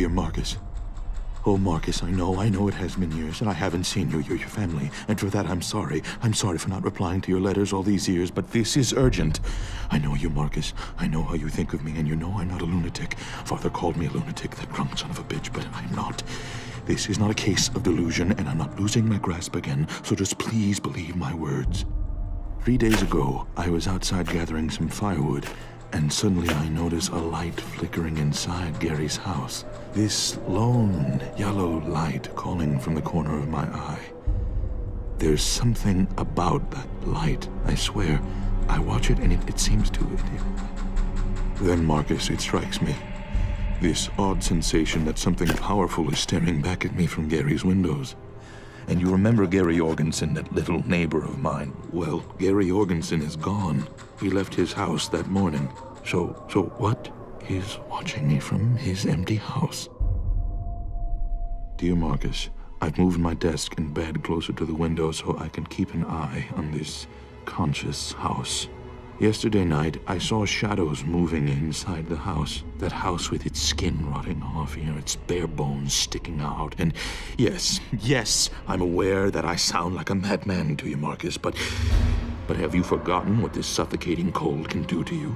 dear Marcus. Oh, Marcus, I know it has been years, and I haven't seen you, your family, and for that I'm sorry. I'm sorry for not replying to your letters all these years, but this is urgent. I know you, Marcus. I know how you think of me, and you know I'm not a lunatic. Father called me a lunatic, that drunk son of a bitch, but I'm not. This is not a case of delusion, and I'm not losing my grasp again, so just please believe my words. 3 days ago, I was outside gathering some firewood, and suddenly I notice a light flickering inside Gary's house. This lone yellow light calling from the corner of my eye. There's something about that light, I swear. I watch it and it seems to. Then, Marcus, it strikes me. This odd sensation that something powerful is staring back at me from Gary's windows. And you remember Gary Jorgensen, that little neighbor of mine? Well, Gary Jorgensen is gone. He left his house that morning. So what is watching me from his empty house? Dear Marcus, I've moved my desk and bed closer to the window so I can keep an eye on this conscious house. Yesterday night, I saw shadows moving inside the house. That house with its skin rotting off, its bare bones sticking out. And yes, I'm aware that I sound like a madman to you, Marcus, but have you forgotten what this suffocating cold can do to you?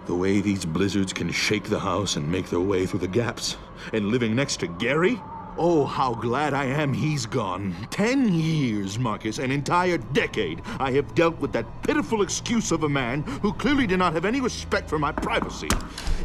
The way these blizzards can shake the house and make their way through the gaps. And living next to Gary? Oh, how glad I am he's gone. 10 years, Marcus, an entire decade, I have dealt with that pitiful excuse of a man who clearly did not have any respect for my privacy.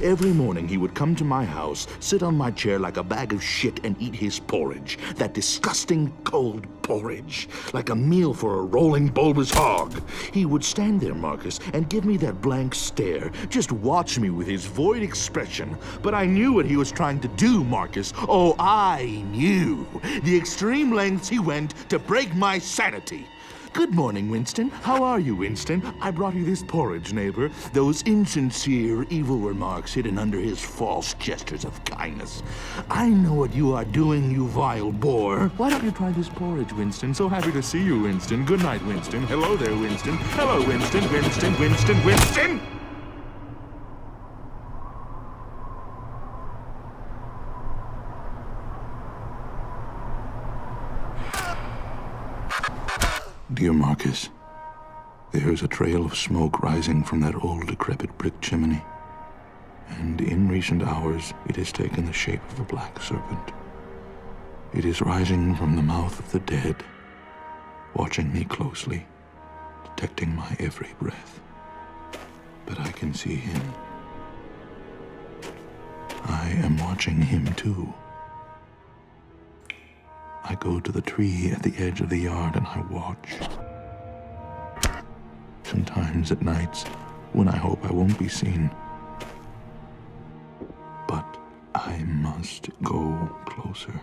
Every morning he would come to my house, sit on my chair like a bag of shit and eat his porridge. That disgusting cold porridge, like a meal for a rolling bulbous hog. He would stand there, Marcus, and give me that blank stare, just watch me with his void expression. But I knew what he was trying to do, Marcus. Oh, I knew the extreme lengths he went to break my sanity. Good morning, Winston. How are you, Winston? I brought you this porridge, neighbor. Those insincere, evil remarks hidden under his false gestures of kindness. I know what you are doing, you vile boar. Why don't you try this porridge, Winston? So happy to see you, Winston. Good night, Winston. Hello there, Winston. Hello, Winston. Winston. Dear Marcus, there's a trail of smoke rising from that old decrepit brick chimney, and in recent hours it has taken the shape of a black serpent. It is rising from the mouth of the dead, watching me closely, detecting my every breath. But I can see him. I am watching him too. I go to the tree at the edge of the yard and I watch. Sometimes at nights when I hope I won't be seen. But I must go closer.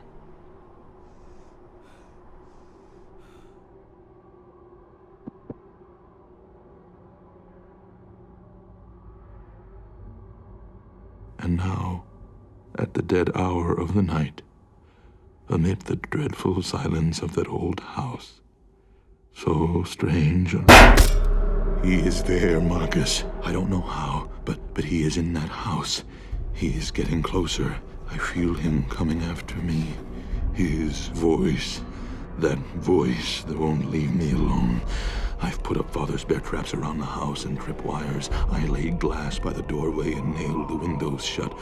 And now, at the dead hour of the night, amid the dreadful silence of that old house, so strange and... He is there, Marcus. I don't know how, but he is in that house. He is getting closer. I feel him coming after me. His voice, that voice that won't leave me alone. I've put up Father's bear traps around the house and tripwires. I laid glass by the doorway and nailed the windows shut.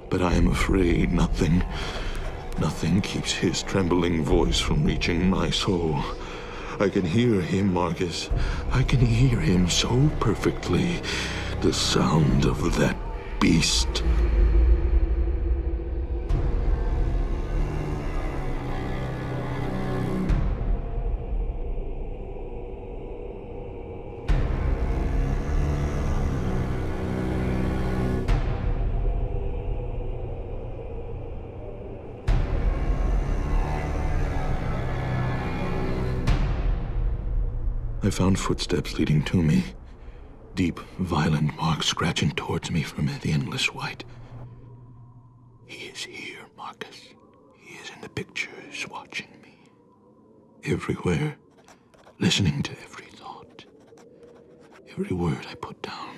But I am afraid nothing keeps his trembling voice from reaching my soul. I can hear him, Marcus. I can hear him so perfectly. The sound of that beast. I found footsteps leading to me. Deep, violent marks scratching towards me from the endless white. He is here, Marcus. He is in the pictures, watching me. Everywhere, listening to every thought. Every word I put down.